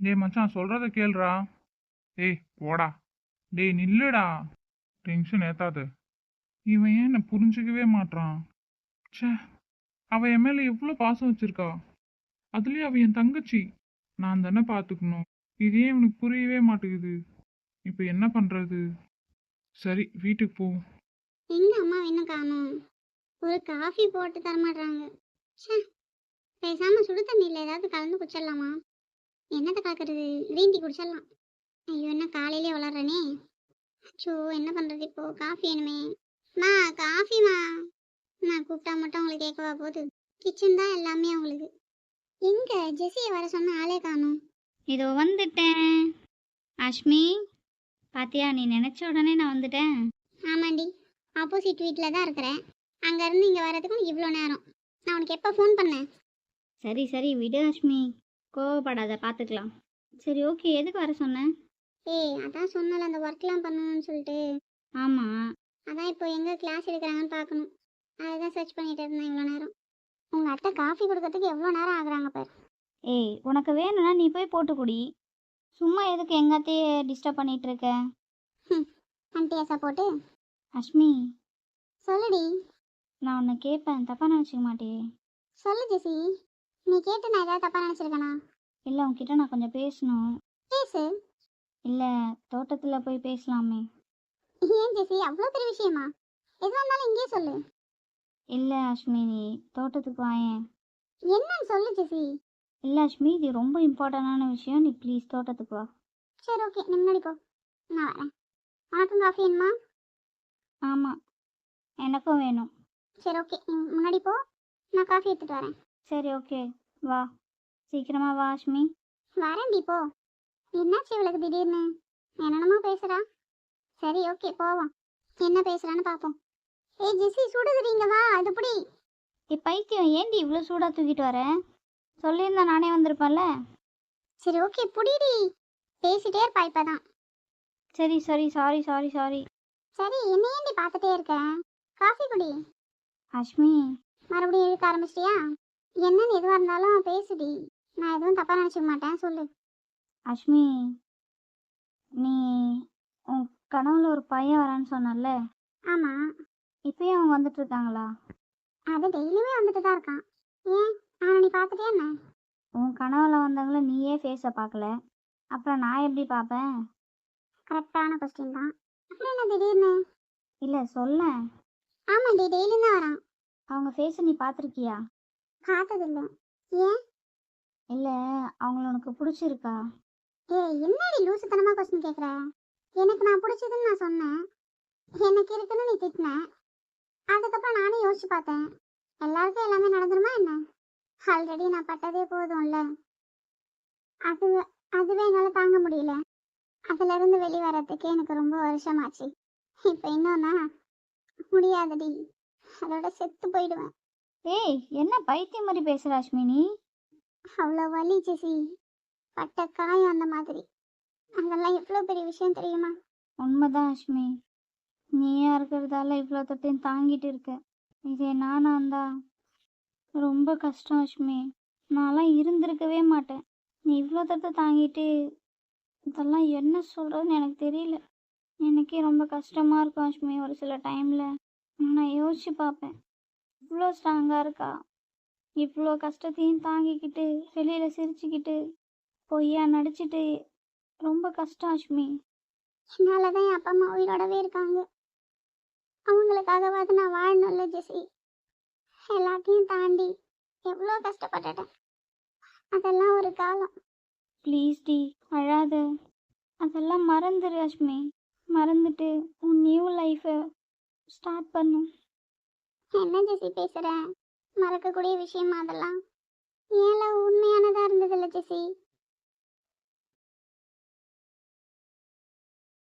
டேய் மச்சான் சொல்றத கேளுடா. ஏய் போடா. டேய் நில்லுடா. டென்ஷன் ஏத்தாது. இவன் ஏன் என்ன புரிஞ்சுக்கவே மாட்றான். ச்சே, அவ என் மேல எவ்வளோ பாசம் வச்சிருக்கா. அதுலயும் அவ என் தங்கச்சி. நான் தானே பார்த்துக்கணும். இது ஏன் இவனுக்கு புரியவே மாட்டேங்குது. இப்போ என்ன பண்றது? சரி வீட்டுக்கு போ. எங்க அம்மா இன்னும் காணோம். ஒரு காஃபி போட்டு தர மாட்டாங்க. ச்சே, பேசாம சுடு தண்ணியில் ஏதாவது கலந்து குடிச்சிடலாமா? என்னத்தை கலக்கிறது? கிரீன் டீ குடிச்சிடலாம். ஐயோ, என்ன காலையிலே வளர்றேனே. அச்சோ, என்ன பண்றது இப்போ? காஃபி வேணுமே. மா, காஃபிமா. நான் கூப்பிட்டா மட்டும் உங்களுக்கு கேட்கவா போகுது? கிச்சன் தான் எல்லாமே உங்களுக்கு. எங்க ஜெஸியை வர சொன்ன ஆளே காணும். இதோ வந்துட்டேன். அஷ்மி, பாத்தியா, நீ நினைச்ச உடனே நான் வந்துட்டேன். ஆமாண்டி, ஆப்போசிட் வீட்டில் தான் இருக்கிறேன். அங்கேருந்து இங்கே வரதுக்கும் இவ்வளோ நேரம். நான் உனக்கு எப்போ ஃபோன் பண்ணேன்? சரி சரி விடு அஷ்மி, கோவப்படாத, பார்த்துக்கலாம். சரி ஓகே, எதுக்கு வர சொன்னேன்? ஏய், அதான் சொன்னல அந்த ஒர்க்லாம் பண்ணணும்னு சொல்லிட்டு. ஆமாம். அதான் இப்போ எங்கே கிளாஸ் எடுக்கிறாங்கன்னு பார்க்கணும். அதுதான் சர்ச் பண்ணிட்டு இருந்தேன் இவ்வளோ நேரம். உங்கள் அத்தை காஃபி கொடுக்கறதுக்கு எவ்வளோ நேரம் ஆகுறாங்க பாரு. ஏய், உனக்கு வேணும்னா நீ போய் போட்டு குடி. சும்மா எதுக்கு எங்காத்தையே டிஸ்டர்ப் பண்ணிட்டு இருக்க? அண்டியாசா போட்டு. அஷ்மி, சொல்லுடி. நான் உன்னை கேட்பேன், தப்பாக நினச்சிக்க மாட்டே? சொல்லு ஜெசி. நீ கேட்டு நான் ஏதாவது தப்பாக நினச்சிருக்கேனா? இல்லை, உன்கிட்ட நான் கொஞ்சம் பேசணும். பேசு. இல்லை, தோட்டத்தில் போய் பேசலாமே. ஏன் ஜெசி, அவ்வளோ பெரிய விஷயமா? எதுவாக இருந்தாலும் இங்கேயே சொல்லு. இல்லை அஷ்மி, நீ தோட்டத்துக்கு வாயேன். என்னன்னு சொல்லு ஜெசி. இல்லை அஷ்மி, இது ரொம்ப இம்பார்ட்டண்டான விஷயம், நீ ப்ளீஸ் தோட்டத்துக்கு வா. சரி ஓகே, நீ முன்னாடி போ, நான் வரேன். உனக்கும் காஃபி வேணுமா? ஆமாம், எனக்கும் வேணும். சரி ஓகே, நீ முன்னாடி போ, நான் காஃபி எடுத்துகிட்டு வரேன். சரி ஓகே, வா, சீக்கிரமா வா அஷ்மி. வரேன்டி, போ. என்னாச்சு இவளுக்கு திடீர்னு? என்னென்னமோ பேசுகிறா. சரி ஓகே, போவோம். என்ன பேசுகிறான்னு பார்ப்போம். ஏய் ஜெசி, சுடுதுறீங்க, வா அது பிடி. பைத்தியம், ஏண்டி இவ்வளோ சூடாக தூக்கிட்டு வர? சொல்லியிருந்தா நானே வந்திருப்பேன்ல. சரி ஓகே, புடிடி. பேசிட்டே இருப்பா இப்பதான். சரி சரி, சாரி சாரி சாரி. சரி, என்ன ஏண்டி பார்த்துட்டே இருக்க? காஃபி குடி. அஷ்மி, மறுபடியும் இழுக்க ஆரம்பிச்சிட்டியா? என்னன்னு எதுவாக இருந்தாலும் பேசுடி. நான் எதுவும் தப்பாக நினச்சிக்க மாட்டேன், சொல்லு. அஷ்மி, நீ உன் கனவுல ஒரு பையன் வரான்னு சொன்னல. ஆமாம். இப்பயும் அவங்க வந்துட்டு இருக்காங்களா? அது டெய்லியுமே வந்துட்டு தான் இருக்கான். ஏன், அவனை நீ பார்த்துட்டே என்ன? உன் கனவுல வந்தவங்கள நீயே ஃபேஸை பார்க்கல, அப்புறம் நான் எப்படி பார்ப்பேன்? கரெக்டான கொஸ்டின் தான். அப்புறம் என்ன திடீர்னு? இல்லை சொல்ல. ஆமாண்டி, டெய்லியும் தான் வரான். அவங்க ஃபேஸை நீ பார்த்துருக்கியா? பார்த்ததில்லை. ஏன்? இல்லை, அவங்கள உனக்கு பிடிச்சிருக்கா? ஏய், என்னடி லூசுத்தனமாக கொஸ்டின் கேட்குற? எனக்கு நான் பிடிச்சதுன்னு நான் சொன்னேன். எனக்கு இருக்குன்னு நீ திட்டின. அதுக்கப்புறம் நானே யோசிச்சு பார்த்தேன். எல்லாருக்கும் எல்லாமே நடந்துருமா என்ன? ஆல்ரெடி நான் பட்டதே போதும்ல. அது அதுவே என்னால் தாங்க முடியல. அதுலேருந்து வெளியே வர்றதுக்கு எனக்கு ரொம்ப வருஷமாச்சு. இப்போ இன்னொன்னா முடியாதடி. அதோட செத்து போயிடுவேன். ஏய், என்ன பைத்தியம் மாதிரி பேசுகிற அஷ்மினி? அவ்வளோ வலி ஜெசி. பட்ட காயம் அந்த மாதிரி. அதெல்லாம் எவ்வளோ பெரிய விஷயம் தெரியுமா? உண்மைதான் அஷ்மி, நீயா இருக்கிறதால இவ்வளோ தொட்டையும் தாங்கிட்டு இருக்க. இதே நானா இருந்தா ரொம்ப கஷ்டம் அஷ்மி. நான்லாம் இருந்திருக்கவே மாட்டேன். நீ இவ்வளோ தொட்டை தாங்கிட்டு, இதெல்லாம் என்ன சொல்கிறதுன்னு எனக்கு தெரியல. எனக்கே ரொம்ப கஷ்டமாக இருக்கும் அஷ்மி. ஒரு சில டைமில் நான் யோசிச்சு பார்ப்பேன், இவ்வளோ ஸ்ட்ராங்காக இருக்கா, இவ்வளோ கஷ்டத்தையும் தாங்கிக்கிட்டு வெளியில் சிரிச்சுக்கிட்டு பொய்யா நடிச்சிட்டு. ரொம்ப கஷ்டம் அஷ்மி. என்னால தான் என் அப்பா அம்மா உயிரோடவே இருக்காங்க. அவங்களுக்காகவாது நான் வாழணும்ல ஜெசி. எல்லாத்தையும் தாண்டி எவ்வளோ கஷ்டப்பட்டுட்டேன். அதெல்லாம் ஒரு காலம். ப்ளீஸ் டி, அழாத. அதெல்லாம் மறந்துடு அஷ்மி. மறந்துட்டு உன் நியூ லைஃப்பை ஸ்டார்ட் பண்ணு. என்ன ஜெசி பேசுகிறேன்? மறக்கக்கூடிய விஷயமா அதெல்லாம்? ஏன்ல உண்மையானதாக இருந்ததில்ல ஜெசி.